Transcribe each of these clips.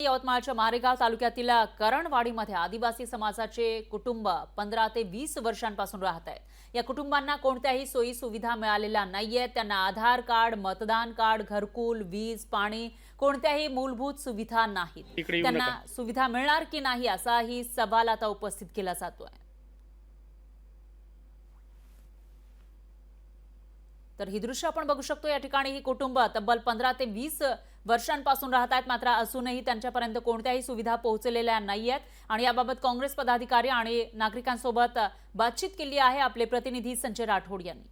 यवतमाळच्या मारेगाव तालुक्यातील करणवाडीमध्ये आदिवासी समाजाचे कुटुंब 15 ते 20 वर्षांपासून राहत आहेत। या कुटुंबांना कोणत्याही सोयी सुविधा मिळालेल्या नाहीयेत। त्यांना आधार कार्ड, मतदान कार्ड, घरकुल, वीज, पाणी कोणत्याही मूलभूत सुविधा नाहीत। त्यांना सुविधा मिळणार की नाही असाही सवाल आता उपस्थित केला जातोय। तर ही दृश्य आपण बघू शकतो। या ठिकाणी ही कुटुंब तब्बल 15 ते 20 वर्षांपासून राहत आहेत, मात्र अजूनही त्यांच्यापर्यंत कोणत्याही सुविधा पोहोचलेल्या नाहीयेत आणि याबाबत काँग्रेस पदाधिकारी आणि नागरिकांसोबत बातचीत केली आहे आपले प्रतिनिधी संजय राठोड यांनी।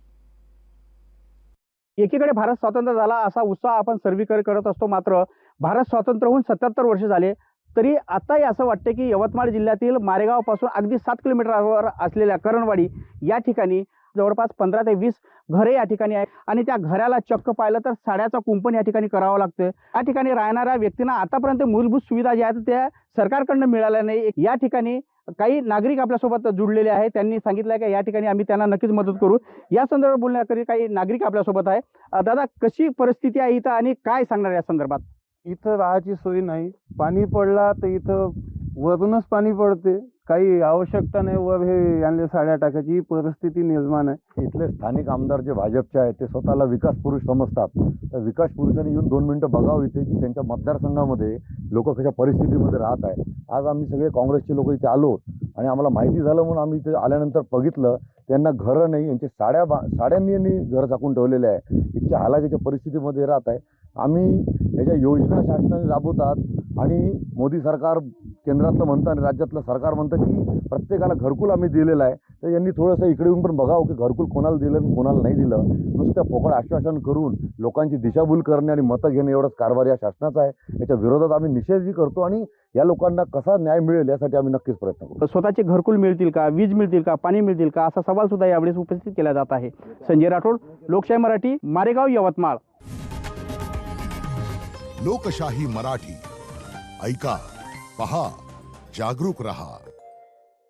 एकीकडे भारत स्वतंत्र झाला असा उत्साह आपण सर्वीकडे करत असतो, मात्र भारत स्वतंत्र होऊन 77 वर्ष झाले तरी आताही असं वाटते की यवतमाळ जिल्ह्यातील मारेगाव पासून अगदी 7 किलोमीटरवर असलेल्या करणवाडी या ठिकाणी जवळपास 15 ते 20 घरे या ठिकाणी आहे आणि त्या घराला चक्क पाहिलं तर साड्याचा कुंपण या ठिकाणी करावं लागतं। या ठिकाणी राहणाऱ्या व्यक्तींना आतापर्यंत मूलभूत सुविधा ज्या आहेत त्या सरकारकडून मिळाल्या नाही। या ठिकाणी काही नागरिक आपल्यासोबत जुळलेले आहेत, त्यांनी सांगितलं की या ठिकाणी आम्ही त्यांना नक्कीच मदत करू। या संदर्भात बोलण्याकरी काही नागरिक आपल्यासोबत आहे। दादा, कशी परिस्थिती आहे इथं आणि काय सांगणार या संदर्भात? इथं राहायची सोय नाही। पाणी पडला तर इथं वरूनच पाणी पडते, काही आवश्यकता नाही वर हे आणले साड्या टाकायची परिस्थिती निर्माण आहे। इथले स्थानिक आमदार जे भाजपचे आहेत ते स्वतःला विकास पुरुष समजतात। तर विकास पुरुषांनी येऊन 2 मिनिटं बघावं इथे की त्यांच्या मतदारसंघामध्ये लोक कशा परिस्थितीमध्ये राहत आहेत। आज आम्ही सगळे काँग्रेसचे लोक इथे आलो आणि आम्हाला माहिती झालं म्हणून आम्ही इथे आल्यानंतर बघितलं त्यांना घरं नाही, यांचे साड्यांनी यांनी घर झाकून ठेवलेले आहे। इतक्या हालाकीच्या परिस्थितीमध्ये राहत आहे। आम्ही याच्या योजना शासनाने राबवतात आणि मोदी सरकार केंद्रातलं म्हणतं आणि राज्यातलं सरकार म्हणतं की प्रत्येकाला घरकुल आम्ही दिलेलं आहे। तर यांनी थोडंसं इकडे येऊन पण बघावं की घरकुल कोणाला दिलं आणि कोणाला नाही दिलं। नुसत्या पोकळ आश्वासन करून लोकांची दिशाभूल करणे आणि मतं घेणे एवढंच कारभार या शासनाचा आहे। याच्या विरोधात आम्ही निषेधही करतो आणि या लोकांना कसा न्याय मिळेल यासाठी आम्ही नक्कीच प्रयत्न करू। स्वतःचे घरकुल मिळतील का, वीज मिळतील का, पाणी मिळतील का असा सवाल सुद्धा यावेळेस उपस्थित केला जात आहे। संजय राठोड, लोकशाही मराठी, मारेगाव, यवतमाळ। लोकशाही मराठी, ऐका, पहा, जागरूक रहा।